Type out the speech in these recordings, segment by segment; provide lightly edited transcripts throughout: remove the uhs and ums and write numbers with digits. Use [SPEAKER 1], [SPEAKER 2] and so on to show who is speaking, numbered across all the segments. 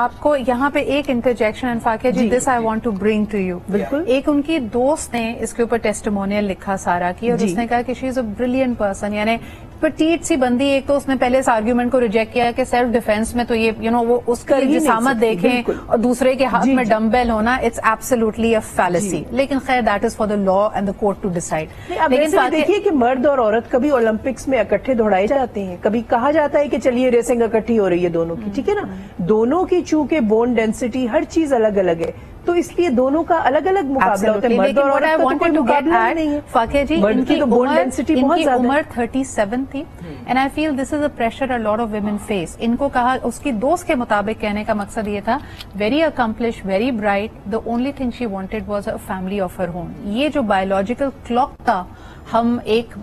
[SPEAKER 1] آپ کو یہاں پہ ایک انٹرجیکشن فاقیہ جی this I want to bring to you. بالکل. ایک ان کی دوست نے اس کے اوپر ٹیسٹیمونیل لکھا سارا کی, اور اس نے کہا کہ شی از اے بریلینٹ پرسن. یعنی پٹیٹ سی بندی, ایک تو اس نے پہلے اس آرگیومنٹ کو ریجیکٹ کیا کہ سیلف ڈیفینس میں تو یہ وہ اس کی جسامت دیکھیں اور دوسرے کے ہاتھ میں ڈمبل ہونا, اٹس ایبسولوٹلی اے فیلسی. لیکن خیر that is for the law and the court to decide.
[SPEAKER 2] لیکن دیکھیے کہ مرد اور عورت کبھی اولمپکس میں اکٹھے دوڑائے جاتے ہیں, کبھی کہا جاتا ہے کہ چلیے ریسنگ اکٹھی ہو رہی ہے دونوں کی, ٹھیک ہے نا, دونوں کی چونکہ بون ڈینسٹی ہر چیز الگ الگ ہے, تو اس لیے دونوں کا الگ الگ مقابلہ ہوتا ہے. مرد اور عورت کا کوئی مقابلہ نہیں ہے.
[SPEAKER 1] فاقیہ جی ان کی عمر 37 تھی, and I feel this is a pressure a lot of women face. ان کو کہا, اس کی دوست کے مطابق کہنے کا مقصد یہ تھا, very accomplish, very bright, the only thing she wanted was a family of her ہون. یہ جو بایولوجیکل کلاک تھا, ہم ایک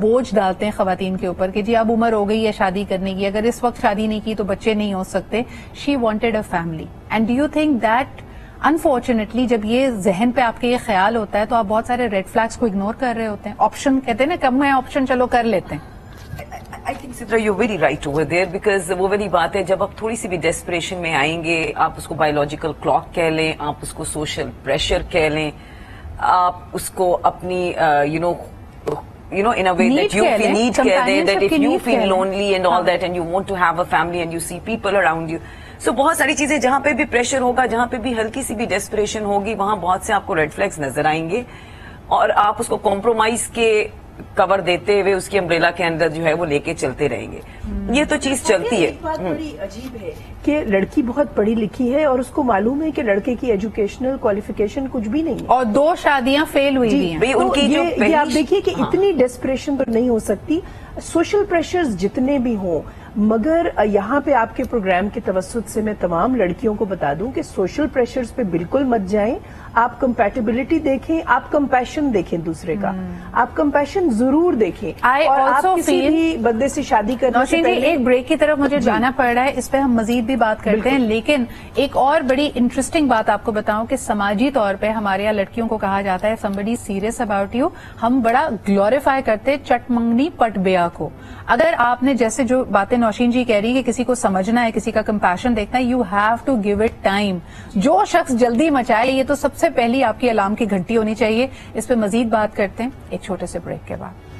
[SPEAKER 1] بوجھ ڈالتے ہیں خواتین کے اوپر کہ جی اب عمر ہو گئی ہے شادی کرنے کی, اگر اس وقت شادی نہیں کی تو بچے نہیں ہو سکتے. She wanted a family. And do you think that unfortunately جب یہ ذہن پہ آپ کے یہ خیال ہوتا ہے تو آپ بہت سارے ریڈ فلیگس کو اگنور کر رہے ہوتے ہیں. آپشن کہتے ہیں نا, کم ہے آپشن, چلو کر لیتے ہیں.
[SPEAKER 3] I think Sidra, you're very right over there, because وہ والی بات ہے, جب آپ تھوڑی سی بھی ڈیسپریشن میں آئیں گے, آپ اس کو بایولوجیکل کلاک کہہ لیں, آپ اس کو سوشل پریشر کہہ لیں, آپ اس کو اپنی in a way that you feel need کہہ دیں, that if you feel lonely and all that and you want to have a family and you see people around you. So بہت ساری چیزیں, جہاں پہ بھی پریشر ہوگا, جہاں پہ بھی ہلکی سی بھی ڈیسپریشن ہوگی, وہاں بہت سے آپ کو ریڈ فلیگز نظر آئیں گے, اور آپ اس کو کمپرومائز کے کور دیتے ہوئے اس کی امبریلا کے اندر جو ہے وہ لے کے چلتے رہیں گے. یہ تو چیز چلتی ہے.
[SPEAKER 2] ایک بات بڑی عجیب ہے کہ لڑکی بہت پڑھی لکھی ہے اور اس کو معلوم ہے کہ لڑکے کی ایجوکیشنل کوالیفیکیشن کچھ بھی نہیں ہے,
[SPEAKER 1] اور 2 شادیاں فیل ہوئی ہیں.
[SPEAKER 3] ان کی
[SPEAKER 2] یہ آپ دیکھیے کہ اتنی ڈیسپریشن تو نہیں ہو سکتی. سوشل پریشرز جتنے بھی ہوں, مگر یہاں پہ آپ کے پروگرام کے توسط سے میں تمام لڑکیوں کو بتا دوں کہ سوشل پریشرز پہ بالکل مت جائیں. آپ کمپیٹیبلٹی دیکھیں, آپ کمپیشن دیکھیں دوسرے کا, آپ کمپیشن ضرور دیکھیں. اور آپ کسی بھی بندے سے شادی کرنے سے پہلے
[SPEAKER 1] ایک بریک کی طرف مجھے جانا پڑ رہا ہے, اس پہ ہم مزید بھی بات کرتے ہیں, لیکن ایک اور بڑی انٹرسٹنگ بات آپ کو بتاؤں کہ سماجی طور پہ ہمارے یہاں لڑکیوں کو کہا جاتا ہے somebody serious about you, ہم بڑا گلوریفائی کرتے چٹ منگنی پٹ بیا کو. اگر آپ نے جیسے جو باتیں نوشین جی کہہ رہی ہے کہ کسی کو سمجھنا ہے, کسی کا کمپیشن دیکھنا ہے, you have to give it time. جو شخص جلدی مچائے, یہ تو سب سے پہلی آپ کی الارم کی گھنٹی ہونی چاہیے. اس پہ مزید بات کرتے ہیں ایک چھوٹے سے بریک کے بعد.